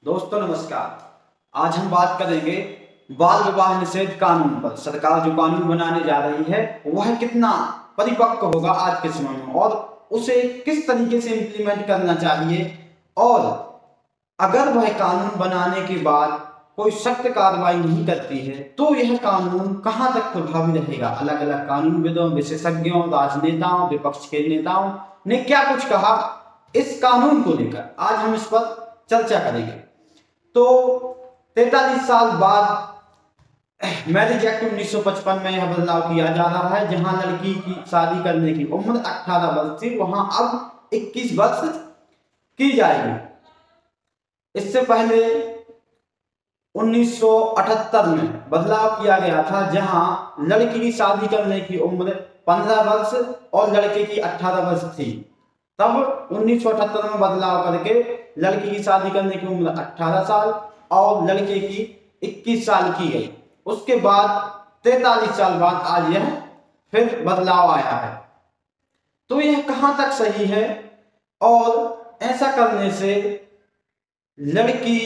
दोस्तों नमस्कार। आज हम बात करेंगे बाल विवाह निषेध कानून पर। सरकार जो कानून बनाने जा रही है वह कितना परिपक्व होगा आज के समय में और उसे किस तरीके से इम्प्लीमेंट करना चाहिए, और अगर वह कानून बनाने के बाद कोई सख्त कार्रवाई नहीं करती है तो यह कानून कहां तक प्रभावी रहेगा। अलग अलग कानूनविदों, विशेषज्ञों, राजनेताओं, विपक्ष के नेताओं ने क्या कुछ कहा इस कानून को लेकर, आज हम इस पर चर्चा करेंगे। तो 43 साल बाद मैरिज एक्ट 1955 में यह बदलाव किया जा रहा है, जहां लड़की की शादी करने की उम्र 18 वर्ष थी वहां अब 21 वर्ष की जाएगी। इससे पहले 1978 में बदलाव किया गया था, जहां लड़की की शादी करने की उम्र 15 वर्ष और लड़के की 18 वर्ष थी। तब 1978 में बदलाव करके लड़की की शादी करने की उम्र 18 साल और लड़के की 21 साल की गई। उसके बाद 43 साल बाद आज यह फिर बदलाव आया है। तो यह कहां तक सही है और ऐसा करने से लड़की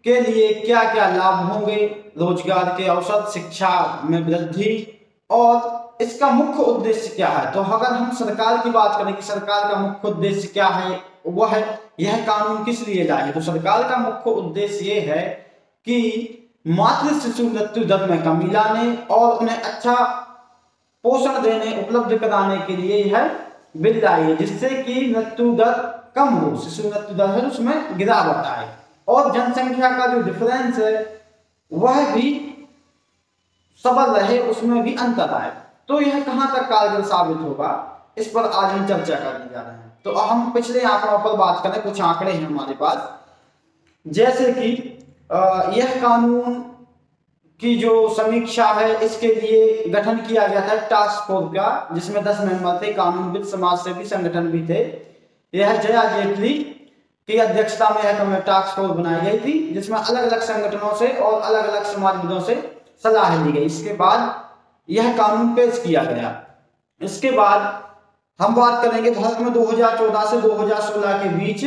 के लिए क्या क्या लाभ होंगे, रोजगार के अवसर, शिक्षा में वृद्धि, और इसका मुख्य उद्देश्य क्या है। तो अगर हम सरकार की बात करें कि सरकार का मुख्य उद्देश्य क्या है, वह यह कानून किस लिए लाए, तो सरकार का मुख्य उद्देश्य यह है कि मातृ शिशु मृत्यु दर में कमी लाने और उन्हें अच्छा पोषण देने उपलब्ध कराने के लिए यह बिल लाई है, जिससे कि मृत्यु दर कम हो, शिशु मृत्यु दर है उसमें गिरावट आए और जनसंख्या का जो डिफरेंस है वह भी सबल रहे, उसमें भी अंतर आए। तो यह कहां तक कारगर साबित होगा, इस पर आज हम चर्चा करने जा रहे हैं। तो हम पिछले आंकड़ों पर बात करें, कुछ आंकड़े हैं हमारे पास, जैसे कि यह कानून की जो समीक्षा है इसके लिए गठन किया गया था टास्क फोर्स का, जिसमें 10 मेंबर थे, कानूनविद, समाज सेवी संगठन भी थे। यह जया जेटली की अध्यक्षता में यह टास्क फोर्स बनाई गई थी, जिसमें अलग अलग संगठनों से और अलग अलग समाजविदों से सलाह ली गई। इसके बाद यह कानून पेश किया गया। इसके बाद हम बात करेंगे भारत में 2014 से 2016 के बीच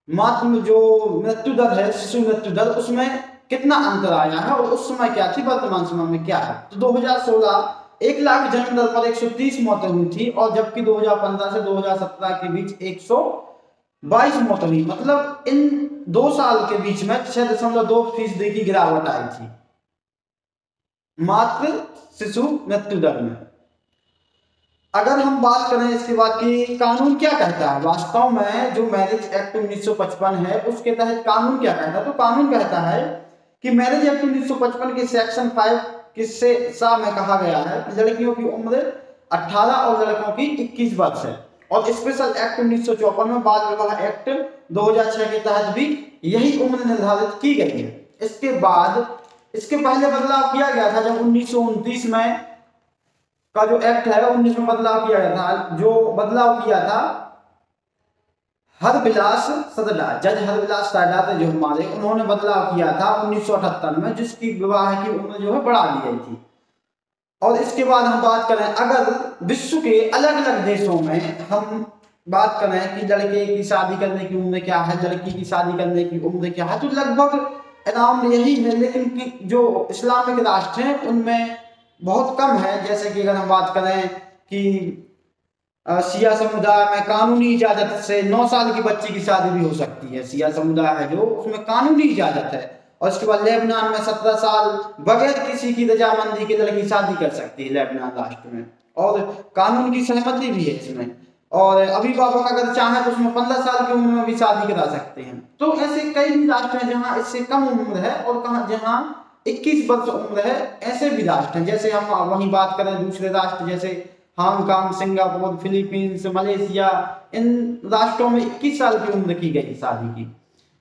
मात्र जो मृत्यु दर है, शिशु मृत्यु दर, उसमें कितना अंतर आया है और उस समय क्या थी, वर्तमान समय में क्या है। तो 2016 1 लाख जन्म दर पर 130 मौतें हुई थी, और जबकि 2015 से 2017 के बीच 122 मौतें हुई। मतलब इन 2 साल के बीच में 6.2% की गिरावट आई थी मात्र शिशु मृत्यु दर में। अगर हम बात करें इसके बाद कि कानून क्या कहता है, वास्तव में जो मैरिज एक्ट 1955 है उसके तहत कानून क्या कहता है, तो कानून कहता है कि मैरिज एक्ट 1955 के सेक्शन 5 किससे सा में कहा गया है कि लड़कियों की उम्र 18 और लड़कों की 21 वर्ष है। और स्पेशल एक्ट 1954 में बाल विवाह एक्ट 2006 के तहत भी यही उम्र निर्धारित की गई है। इसके बाद इसके पहले बदलाव किया गया था, जब 1929 में का जो एक्ट है 19 में बदलाव किया गया था। जो बदलाव किया था हरविलास सदला, जज हरविलास सदला थे जो हमारे, उन्होंने बदलाव किया था 1978 में, जिसकी विवाह की उम्र जो है बढ़ा दी गई थी। और इसके बाद हम बात करें, अगर विश्व के अलग अलग देशों में हम बात करें कि लड़के की शादी करने की उम्र क्या है, लड़की की शादी करने की उम्र क्या है, तो लगभग अराउंड यही है। लेकिन जो इस्लामिक राष्ट्र हैं उनमें बहुत कम है। जैसे कि अगर हम बात करें कि शिया समुदाय में कानूनी इजाजत से 9 साल की बच्ची की शादी भी हो सकती है। शिया समुदाय है जो, उसमें कानूनी इजाजत है। और इसके बाद लेबनान में 17 साल बगैर किसी की रजामंदी के लड़की शादी कर सकती है लेबनान राष्ट्र में, और कानून की सहमति भी है इसमें। और अभिभावक अगर चाहे तो उसमें 15 साल की उम्र में भी शादी करा सकते हैं। तो ऐसे कई भी राष्ट्र हैं जहां इससे कम उम्र है, और जहां 21 वर्ष उम्र है, ऐसे भी राष्ट्र हैं। जैसे हम वहीं बात करें दूसरे राष्ट्र जैसे हांगकांग, सिंगापुर, फिलीपींस, मलेशिया, इन राष्ट्रों में 21 साल की उम्र की गई शादी की।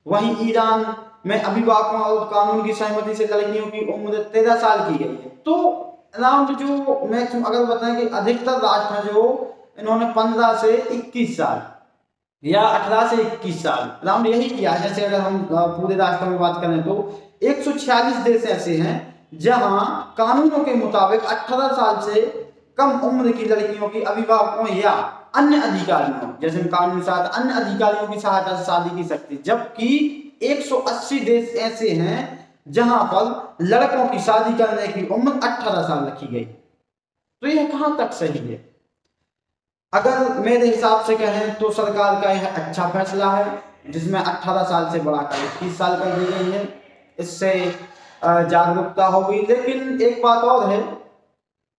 वहीं ईरान में अभिभावकों और कानून की सहमति से लड़कियों की उम्र 13 साल की गई है। तो अराउंड जो मैक्सिमम अगर बताएं कि अधिकतर राष्ट्र हैं जो इन्होंने 15 से 21 साल या 18 से 21 साल अराउंड यही किया। जैसे अगर हम पूरे राष्ट्रों में बात करें तो 146 देश ऐसे हैं जहां कानूनों के मुताबिक 18 साल से कम उम्र की लड़कियों की अभिभावकों या अन्य अधिकारियों, जैसे कानूनी सहायता, अन्य अधिकारियों की सहायता से शादी की सकती, जबकि 180 देश ऐसे हैं जहां पर लड़कों की शादी करने की उम्र 18 साल रखी गई। तो यह कहां तक सही है? अगर मेरे हिसाब से कहें तो सरकार का यह अच्छा फैसला है, जिसमें 18 साल से बढ़ाकर 21 साल कर दी गई है। इससे जागरूकता होगी। लेकिन एक बात और है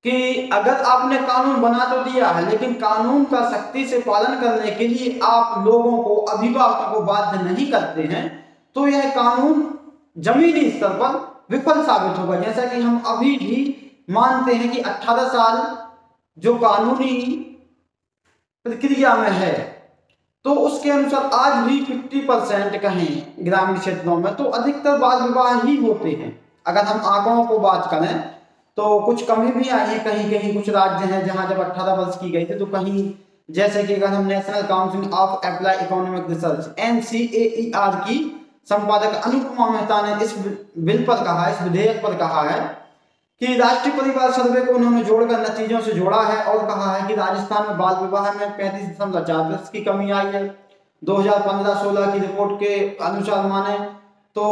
कि अगर आपने कानून बना तो दिया है, लेकिन कानून का सख्ती से पालन करने के लिए आप लोगों को, अभिभावकों को बाध्य नहीं करते हैं, तो यह कानून जमीनी स्तर पर विफल साबित होगा। जैसा कि हम अभी भी मानते हैं कि 18 साल जो कानूनी प्रक्रिया में है, तो उसके अनुसार आज भी 50% कहें ग्रामीण क्षेत्रों में तो अधिकतर बाल विवाह ही होते हैं। अगर हम आंकड़ों को बात करें तो कुछ कमी भी आई है, कहीं कहीं कुछ राज्य हैं जहां जब 18 वर्ष की गई थी, तो कहीं जैसे कि अगर हम national council of apply economic research NCAER की संपादक अनुपमा मेहता ने इस बिल पर कहा, इस विधेयक पर कहा है कि राष्ट्रीय परिवार सर्वे को उन्होंने जोड़कर नतीजों से जोड़ा है और कहा है कि राजस्थान में बाल विवाह में 35.4% की कमी आई है। 2015-16 की रिपोर्ट के अनुसार माने तो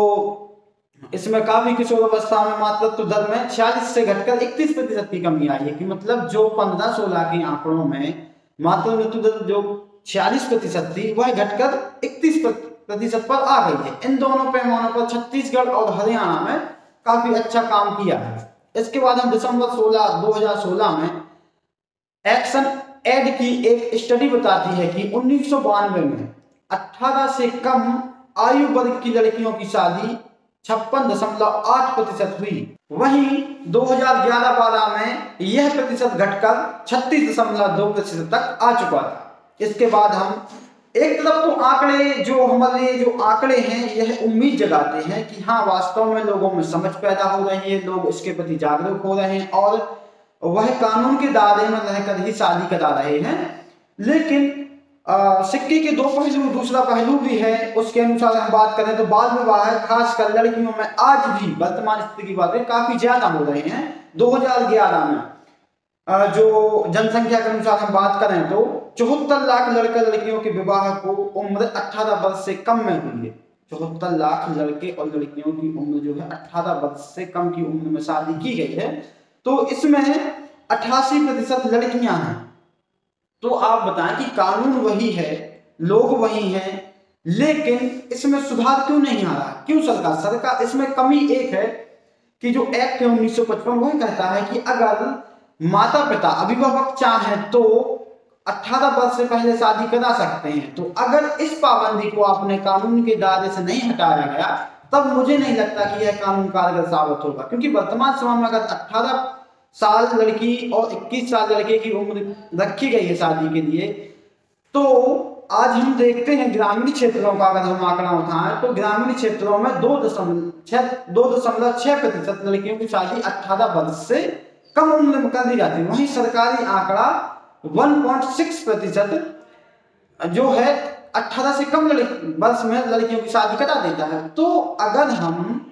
इसमें काफी किशोरावस्था में मातृत्व दर में 46 से घटकर 31% की कमी आई है। कि मतलब जो 15-16 के आंकड़ों में मातृत्व दर जो 46% थी, वह घटकर 31% पर आ गई है। इन दोनों पैमानों पर छत्तीसगढ़ और हरियाणा में काफी अच्छा काम किया है। इसके बाद हम दिसंबर 2016 में एक्शन एड की एक स्टडी बताती है कि 1992 में 18 से कम आयु वर्ग की लड़कियों की शादी 56.8% हुई। वहीं 2011-12 में यह प्रतिशत घटकर 36.2% तक आ चुका था। इसके बाद हम एक तरफ तो आंकड़े जो हमारे जो आंकड़े हैं यह उम्मीद जगाते हैं कि हाँ, वास्तव में लोगों में समझ पैदा हो रही है, लोग इसके प्रति जागरूक हो रहे हैं और वह कानून के दायरे में रहकर ही शादी करा रहे हैं। लेकिन सिक्के के दो पहलू, दूसरा पहलू भी है। उसके अनुसार हम बात करें तो बाल विवाह खासकर लड़कियों में आज भी वर्तमान स्थिति की बात है काफी ज्यादा हो रहे हैं। 2011 में जो जनसंख्या के अनुसार हम बात करें तो 74 लाख लड़के लड़कियों के विवाह को उम्र 18 वर्ष से कम में हुई है। 74 लाख लड़के और लड़कियों की उम्र जो है 18 वर्ष से कम की उम्र में शादी की गई है। तो इसमें 88% लड़कियां हैं। तो आप बताएं कि कानून वही है, लोग वही हैं, लेकिन इसमें सुधार क्यों नहीं आ रहा? क्यों सरकार इसमें कमी एक है कि जो एक्ट है 1955 वह कहता है कि अगर माता पिता अभिभावक चाहें तो 18 वर्ष से पहले शादी करा सकते हैं। तो अगर इस पाबंदी को आपने कानून के दायरे से नहीं हटाया गया, तब मुझे नहीं लगता कि यह कानून कारगर साबित होगा। क्योंकि वर्तमान समय में अगर 18 साल लड़की और 21 साल लड़के की उम्र रखी गई है शादी के लिए, तो आज हम देखते हैं ग्रामीण क्षेत्रों का अगर हम आंकड़ा उठाएं तो ग्रामीण क्षेत्रों में 2.6% लड़कियों की शादी 18 वर्ष से कम उम्र में कर दी जाती है। वहीं सरकारी आंकड़ा 1.6% जो है 18 से कम वर्ष में लड़कियों की शादी करा देता है। तो अगर हम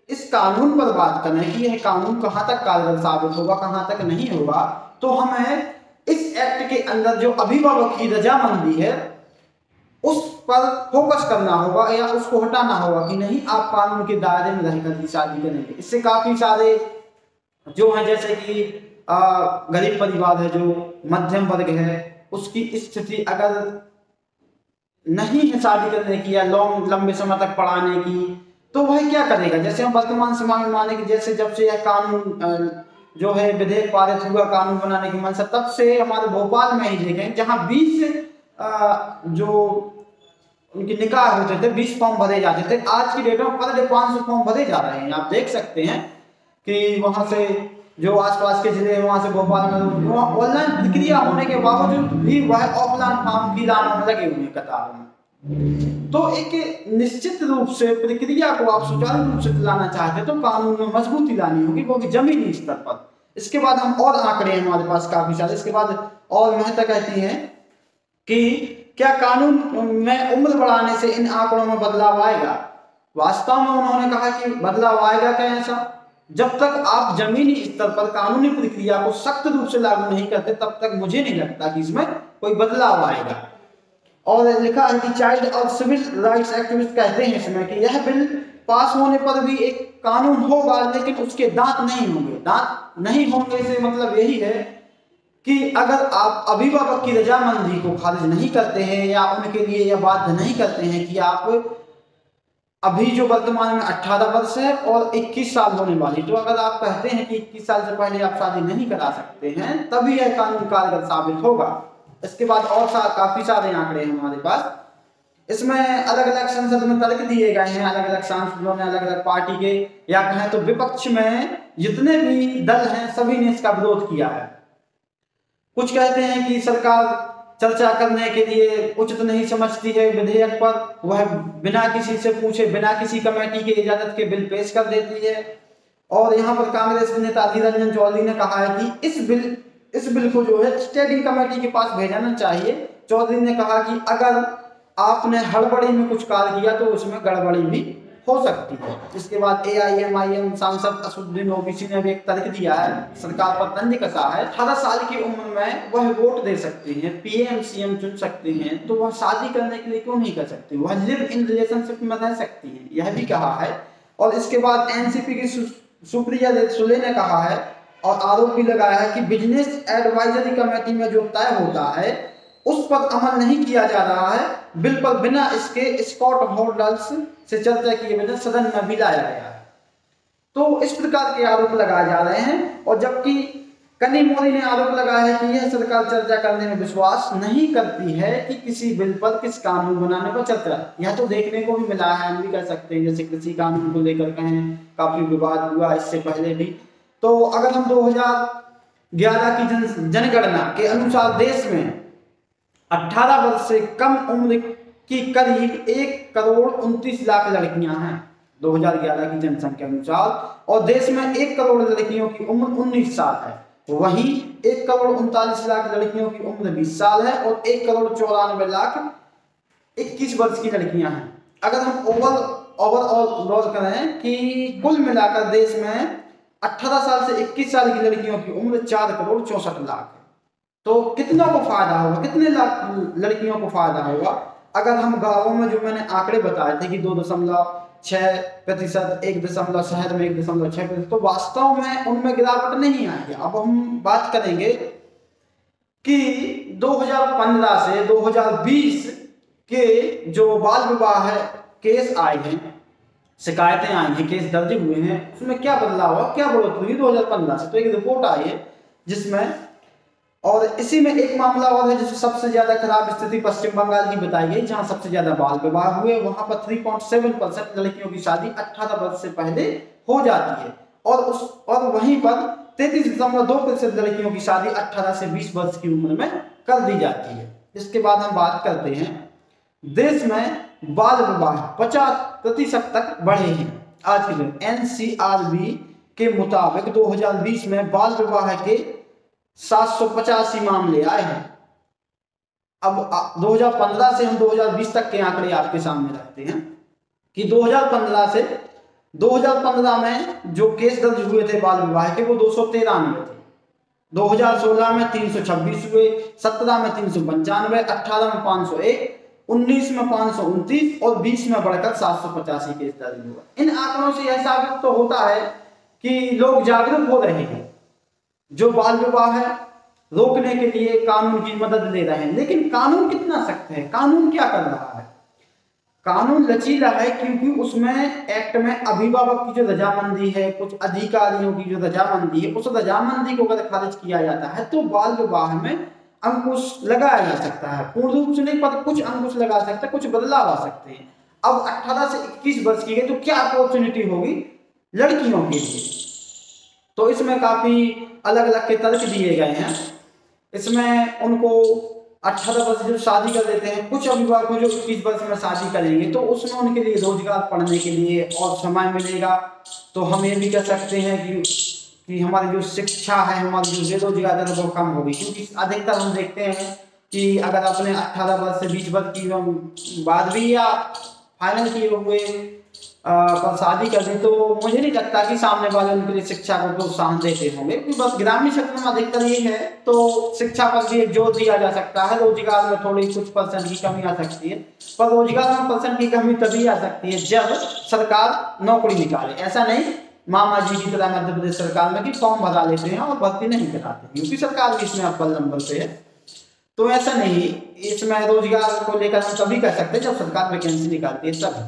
इस कानून पर बात करें कि यह कानून कहां तक कारगर साबित होगा, कहां तक नहीं होगा, तो हमें इस एक्ट के अंदर जो अभिभावक की रजामंदी है उस पर फोकस करना होगा या उसको हटाना होगा कि नहीं, आप कानून के दायरे में रहकर ही शादी करेंगे। इससे काफी सारे जो है, जैसे कि गरीब परिवार है, जो मध्यम वर्ग है, उसकी स्थिति अगर नहीं है शादी करने की या लंबे समय तक पढ़ाने की, तो वह क्या करेगा? जैसे हम वर्तमान समय में माने कि जैसे जब से यह कानून जो है विधेयक पारित हुआ कानून बनाने की मंशा, तब से हमारे भोपाल में ही देखें जहां 20 जो उनके निकाह होते थे 20 फॉर्म भरे जाते थे, आज की डेट में पर डे 500 फॉर्म भरे जा रहे हैं। आप देख सकते हैं कि वहां से जो आसपास के जिले हैं वहां से भोपाल में ऑनलाइन प्रक्रिया होने के बावजूद भी वह ऑफलाइन फॉर्म की लाइन में लगे हुए हैं कतार में। तो एक निश्चित रूप से प्रक्रिया को आप सुचारू रूप से चलाना चाहते तो कानून में मजबूती लानी होगी, वो भी जमीनी स्तर पर। इसके बाद हम और आंकड़े हमारे पास काफी सारे। इसके बाद और मेहता कहती हैं कि क्या कानून में उम्र बढ़ाने से इन आंकड़ों में बदलाव आएगा? वास्तव में उन्होंने कहा कि बदलाव आएगा क्या ऐसा? जब तक आप जमीनी स्तर पर कानूनी प्रक्रिया को सख्त रूप से लागू नहीं करते तब तक मुझे नहीं लगता कि इसमें कोई बदलाव आएगा। और लिखा है कि चाइल्ड और सिविल राइट्स एक्टिविस्ट कहते हैं इसमें कि यह बिल पास होने पर भी एक कानून होगा लेकिन उसके दांत नहीं होंगे। दांत नहीं होंगे से मतलब यही है कि अगर आप अभिभावक की रजामंदी को खारिज नहीं करते हैं या उनके लिए यह बाध्य नहीं करते हैं कि आप अभी जो वर्तमान में 18 वर्ष है और 21 साल होने वाली, तो अगर आप कहते हैं कि 21 साल से पहले आप शादी नहीं करा सकते हैं तभी यह कानून कारगर साबित होगा। इसके बाद और काफी सारे आंकड़े हैं हमारे पास। इसमें अलग अलग संसद में तर्क दिए गए हैं, अलग अलग सांसदों ने, अलग अलग पार्टी के या कहें तो विपक्ष में जितने भी दल हैं सभी ने इसका विरोध किया है। कुछ कहते हैं कि सरकार चर्चा करने के लिए उचित नहीं समझती है विधेयक पर, वह बिना किसी से पूछे, बिना किसी कमेटी की इजाजत के बिल पेश कर देती है। और यहाँ पर कांग्रेस के नेता अधीर रंजन चौधरी ने कहा है कि इस बिल को जो है स्टैंडिंग कमेटी के पास भेजना चाहिए। चौधरी ने कहा कि अगर आपने हड़बड़ी में कुछ कार्य किया तो उसमें गड़बड़ी भी हो सकती है। इसके बाद AIMIM सांसद असदुद्दीन ओवैसी ने भी एक तर्क दिया है, सरकार पर तंज कसा है। 18 साल की उम्र में वह वोट दे सकते हैं, PM CM चुन सकते हैं, तो वह शादी करने के लिए क्यों नहीं कर सकती? वह लिव इन रिलेशनशिप में रह सकती है, यह भी कहा है। और इसके बाद NCP की सुप्रिया सुले ने कहा है और आरोप भी लगाया है कि बिजनेस एडवाइजरी कमेटी में जो तय होता है उस पर अमल नहीं किया जा रहा है। बिल पर बिना इसके स्कॉट होल्डर्स से चर्चा किए बिना सदन में भी लाया गया है। तो इस प्रकार के आरोप लगाए जा रहे हैं। और जबकि कनी मोदी ने आरोप लगाया है कि यह सरकार चर्चा करने में विश्वास नहीं करती है कि किसी बिल पर किस कानून बनाने पर चर्चा। यह तो देखने को भी मिला है, हम भी कह सकते हैं, जैसे कृषि कानून को लेकर कहें काफी विवाद हुआ इससे पहले भी। तो अगर हम 2011 की जनगणना के अनुसार देश में 18 वर्ष से कम उम्र की करीब 1,29,00,000 लड़कियां हैं 2011 की जनसंख्या अनुसार, और देश में 1 करोड़ लड़कियों की उम्र 19 साल है। वहीं 1,39,00,000 लड़कियों की उम्र 20 साल है और 1,94,00,000 21 वर्ष की लड़कियां हैं। अगर हम ओवरऑल गौर करें कि कुल मिलाकर देश में 18 साल से 21 साल की लड़कियों की उम्र 4,64,00,000 है। तो कितनों को फायदा होगा, कितने लड़कियों को फायदा होगा? अगर हम गांवों में जो मैंने आंकड़े बताए थे कि 2.6%, 1 शहर में 1.6%, तो वास्तव में उनमें गिरावट नहीं आई है। अब हम बात करेंगे कि 2015 से 2020 के जो बाल विवाह केस आए हैं, शिकायतें आई हैं, केस दर्ज हुए हैं, उसमें क्या बदलाव हुआ, क्या बढ़ोतरी हुई 2015 से? तो एक रिपोर्ट आई है जिसमें, और इसी में एक मामला और है जिसमें सबसे ज्यादा खराब स्थिति पश्चिम बंगाल की बताई गई, जहां सबसे ज्यादा बाल विवाह हुए। वहां पर 3.7% लड़कियों की शादी 18 वर्ष से पहले हो जाती है और वहीं पर 33.2% लड़कियों की शादी 18 से 20 वर्ष की उम्र में कर दी जाती है। इसके बाद हम बात करते हैं, देश में बाल विवाह 50% तक बढ़े हैं। आज के दिन NCRB के मुताबिक 2020 में बाल विवाह के 785 मामले आए हैं। अब 2015 से हम 2020 तक के आंकड़े आपके सामने रखते हैं कि 2015 में जो केस दर्ज हुए थे बाल विवाह के वो 293 थे। 2016 में 326 हुए, 17 में 395, 18 में 501, 19 में 529 और 20 में बढ़कर 785 केस दर्ज हुआ। इन आंकड़ों से यह साबित तो होता है कि लोग जागरूक हो रहे हैं, जो बाल विवाह है रोकने के लिए कानून की मदद ले रहे हैं। लेकिन कानून कितना सख्त है? कानून क्या कर रहा है? कानून लचीला है क्योंकि उसमें एक्ट में अभिभावक की जो रजामंदी है, कुछ अधिकारियों की जो रजामंदी है, उस रजामंदी को अगर खारिज किया जाता है तो बाल विवाह में अंकुश लगाया जा सकता है। पूर्ण रूप से नहीं, पर कुछ अंकुश लगा सकता है, कुछ बदलाव आ सकते हैं। अब 18 से 21 वर्ष की गई तो क्या अपॉर्चुनिटी होगी लड़कियों के लिए? तो इसमें काफी अलग अलग के तर्क दिए गए हैं। इसमें उनको 18 वर्ष जो शादी कर देते हैं, कुछ अभिभावक जो 21 वर्ष में शादी करेंगे तो उसमें उनके लिए रोजगार पढ़ने के लिए और समय मिलेगा। तो हम ये भी कह सकते हैं कि हमारी जो शिक्षा है, हमारी जो बेरोजगारी है वो कम होगी। क्योंकि अधिकतर हम देखते हैं कि अगर अपने 18 वर्ष से 20 वर्ष की बाद भी या फाइनल किए हुए पर शादी कर दे तो मुझे नहीं लगता कि सामने वाले उनके लिए शिक्षा को प्रोत्साहन देते होंगे, क्योंकि बस ग्रामीण क्षेत्र में अधिकतर ये है। तो शिक्षा पर भी एक जोर दिया जा सकता है, रोजगार में थोड़ी कुछ % की कमी आ सकती है, पर रोजगार में % की कमी तभी आ सकती है जब सरकार नौकरी निकाले। ऐसा नहीं मामा जी की तरह मध्य प्रदेश सरकार में कि फॉर्म भरा लेते हैं और भर्ती नहीं कराते। यूपी सरकार भी इसमें अव्वल नंबर पे है। तो ऐसा नहीं, इसमें रोजगार को लेकर हम तभी कर सकते हैं जब सरकार वैकेंसी निकालती है तब।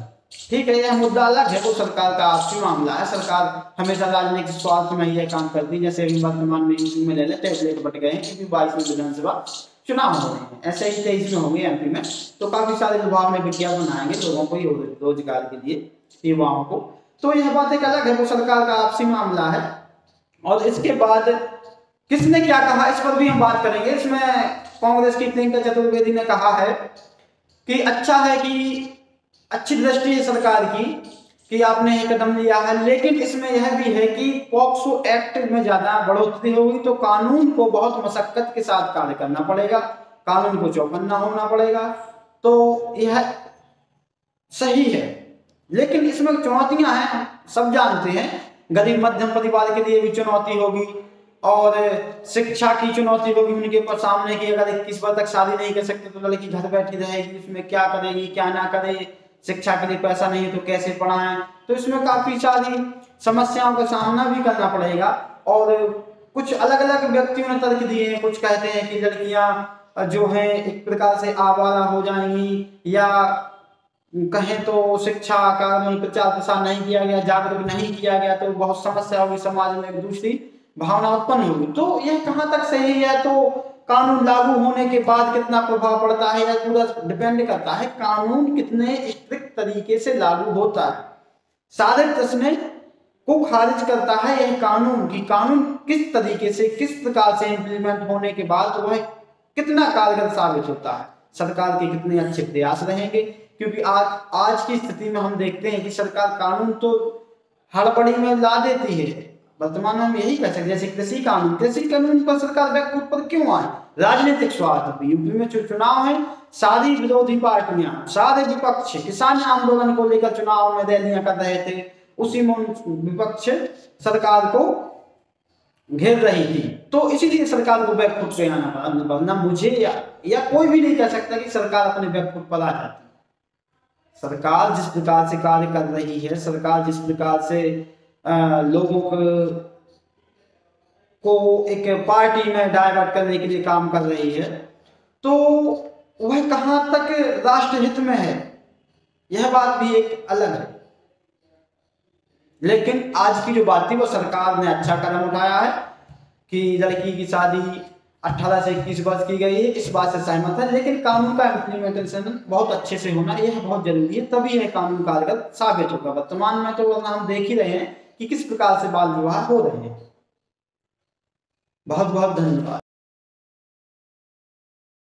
ठीक है, यह मुद्दा अलग है, वो सरकार का आपसी मामला है। सरकार हमेशा राजनीतिक स्वार्थ में यह काम करती है। जैसे अभी वर्तमान में यूपी में ले लें, टैबलेट बट गए हैं क्योंकि 22 में विधानसभा चुनाव हो रहे हैं, ऐसे ही 23 में होंगे एमपी में। तो काफी सारे विभाग में विज्ञापन बनाएंगे लोगों को रोजगार के लिए, युवाओं को। तो यह बात एक अलग है, वो सरकार का आपसी मामला है। और इसके बाद किसने क्या कहा इस पर भी हम बात करेंगे। इसमें कांग्रेस की प्रियंका चतुर्वेदी ने कहा है कि अच्छा है कि अच्छी दृष्टि है सरकार की कि आपने ये कदम लिया है, लेकिन इसमें यह भी है कि पॉक्सो एक्ट में ज्यादा बढ़ोतरी होगी तो कानून को बहुत मशक्कत के साथ कार्य करना पड़ेगा, कानून को चौकन्ना होना पड़ेगा। तो यह सही है, लेकिन इसमें चुनौतियां हैं, सब जानते हैं। गरीब मध्यम परिवार के लिए भी चुनौती होगी और शिक्षा की चुनौती होगी उनके सामने की। अगर 21 वर्ष तक शादी नहीं कर सकते तो लड़की घर बैठी रहेगी, उसमें क्या करेगी क्या ना करे, शिक्षा के लिए पैसा नहीं है तो कैसे पढ़ाएं। तो इसमें काफी सारी समस्याओं का सामना भी करना पड़ेगा। और कुछ अलग अलग व्यक्तियों ने तर्क दिए हैं। कुछ कहते हैं कि लड़कियां जो हैं एक प्रकार से आवारा हो जाएंगी, या कहें तो शिक्षा का प्रचार प्रसार नहीं किया गया, जागरूक नहीं किया गया तो बहुत समस्या होगी, समाज में एक दूसरी भावना उत्पन्न होगी। तो यह कहाँ तक सही है, तो कानून लागू होने के बाद कितना प्रभाव पड़ता है, यह पूरा डिपेंड करता है कानून कितने स्ट्रिक्ट तरीके से लागू होता है। सारे प्रश्न को खारिज करता है यह कानून की कानून किस तरीके से किस प्रकार से इम्प्लीमेंट होने के बाद वह कितना कारगर साबित होता है, सरकार के कितने अच्छे प्रयास रहेंगे। क्योंकि आज की स्थिति में हम देखते हैं कि सरकार कानून तो हड़बड़ी में ला देती है। वर्तमान में हम यही कह सकते, जैसे कृषि कानून पर सरकार बैकफुट पर क्यों आए, राजनीतिक स्वार्थ। यूपी में चुनाव है, सारी विरोधी पार्टियां, सारे विपक्ष किसान आंदोलन को लेकर चुनाव में रैलियां कर रहे थे, उसी में विपक्ष सरकार को घेर रही थी। तो इसीलिए सरकार को बैकफुट पे आना पड़ा, वरना मुझे या कोई भी नहीं कह सकता कि सरकार अपने बैकफुट पर आ जाती। सरकार जिस प्रकार से कार्य कर रही है, सरकार जिस प्रकार से लोगों को एक पार्टी में डाइवर्ट करने के लिए काम कर रही है, तो वह कहां तक राष्ट्रहित में है, यह बात भी एक अलग है। लेकिन आज की जो बात थी वो सरकार ने अच्छा कदम उठाया है कि लड़की की शादी 18 से 21 वर्ष की गई है, इस बात से सहमत है। लेकिन कानून का इम्प्लीमेंटेशन बहुत अच्छे से होना यह बहुत जरूरी है, तभी यह कानून कारगर साबित होगा। वर्तमान में तो हम देख ही रहे हैं कि किस प्रकार से बाल विवाह हो रहे हैं। बहुत बहुत धन्यवाद।